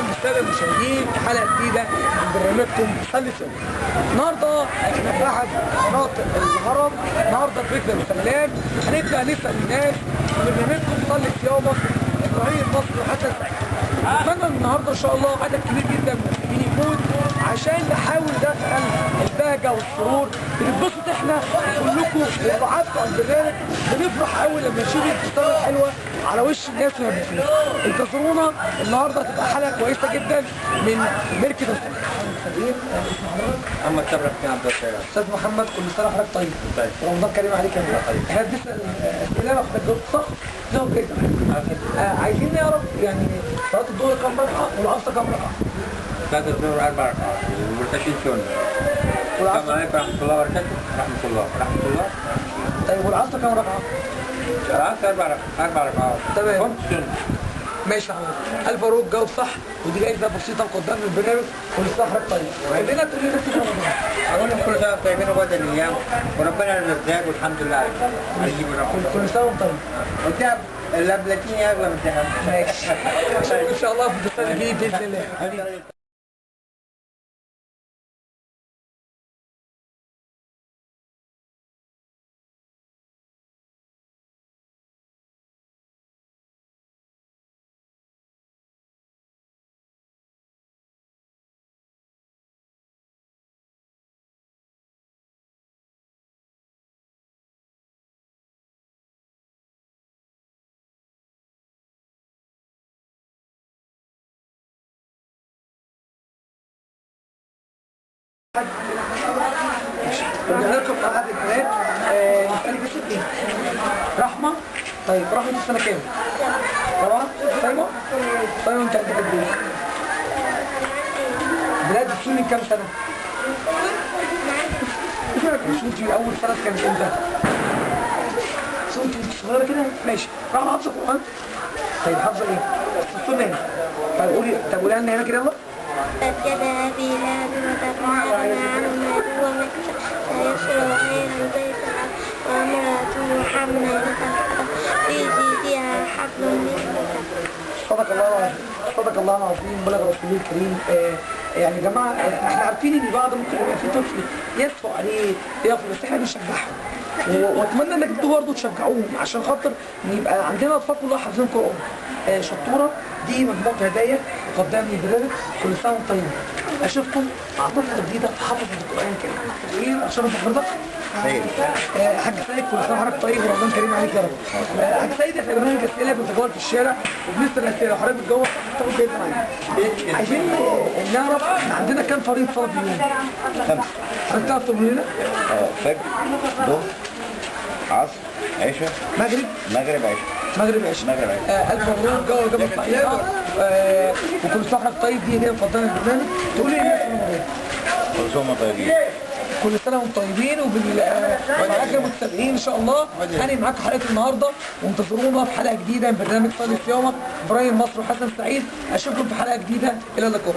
بالساده المشاهدين في حلقه جديده من برنامجكم صلي سوا. النهارده احنا في احد مناطق الهرم، النهارده فكره الفنان. هنبدا نسال الناس في برنامجكم صلي صيامك ابراهيم مصر وحسن سعيد. اتمنى النهارده ان شاء الله عدد كبير جدا من المسلمين يكون عشان نحاول ندخل البهجه والسرور. بنتبسط احنا كلكم والرعاة بتوع البرنامج، بنفرح قوي لما نشوف الابتسامه الحلوه على وش الناس وهي بتفوز. انتظرونا النهارده هتبقى حلقه كويسه جدا من مركز الخبير. محمد شرف بن عبد الخير. استاذ محمد كل سنه وحضرتك طيب. رمضان كريم عليك يا محمد. احنا بنسال اسئله واخدك جاوبت صح؟ جاوب كده. عايزين نعرف يعني صلاه الظهر كام ركعه والعصر كام ركعه؟ صلاة الظهر 4 ركعات والمرتكين سنة. السلام عليكم ورحمة الله وبركاته. رحمة الله. طيب والعصر كام ركعه؟ العصر 4 ركعات. تمام. 5 سنة. ماشي يا حضرتك. الفاروق جاوب صح ودي جايزه بسيطه قدام البرنامج. كل سنه وحضرتك طيب. خلينا تقول لنا في رمضان. أقول لهم كل سنة وأنتم طيبين وبعد الأيام وربنا الرزاق والحمد لله عليك. هنجيب الرقم. كل سنه وانت طيب. والذهب البلاتيني أغلى من الذهب. ماشي. ان شاء الله في السنه الجايه باذن الله. رجعنا لكم في قناه البنات. نسألك بس ايه؟ رحمه. طيب رحمه السنه كام؟ طبعا صايمه؟ صايمه انت قد ايه؟ بلاد بتصومي من كام سنه؟ صومتي اول سنه كانت امتى؟ صومتي صغيره كده؟ ماشي. رحمه حافظه القران؟ طيب حافظه ايه؟ السنه. طيب قولي لنا هنا كده يلا. سجد أبي لهب وتبع عنه ما هو مكسب سيصل خيرا ضيفا وامرأته حمالة في جيدها حبل من صدق الله العظيم. صدق الله العظيم. بلغ رسوله الكريم. يعني يا جماعه احنا عارفين ان بعض ممكن يبقى في طفل يسفو عليه ياخد، بس احنا بنشجعهم واتمنى انك انتوا برضه تشجعوهم عشان خاطر ان يبقى عندنا اطفال كلها حافظين قران. شطوره. دي مجموعه هدايا قدام البرنامج. كل سنه وانتم طيبين. اشوفكم مع طفله جديده حافظه القران الكريم. ايه اشرف حضرتك؟ حاج سيد كل سنه وحضرتك طيب ورمضان كريم عليك يا رب. حاج سيد احنا برنامج اسئله بنتجول في الشارع وبنسال اسئله وحضرتك بتجاوب تاخد جايزه معانا. عايزين نعرف عندنا كام فريق صلاه في اليوم؟ 5. حضرتك تعرف تقول لنا؟ فجر، ظهر، عصر، عشاء، مغرب عشاء. ألف مبروك. جاوب إجابة صحيحة. وكل سنة وحضرتك طيب. دي هدية مقدمة البرنامج. تقولي للناس في رمضان. كل سنة وانتم طيبين. كل سنة وانتم طيبين ومعاك المتابعين إن شاء الله. هاني معاك حلقة النهاردة وانتظرونا في حلقة جديدة من برنامج صلي صيامك. إبراهيم مصر وحسن سعيد. أشوفكم في حلقة جديدة. إلى اللقاء.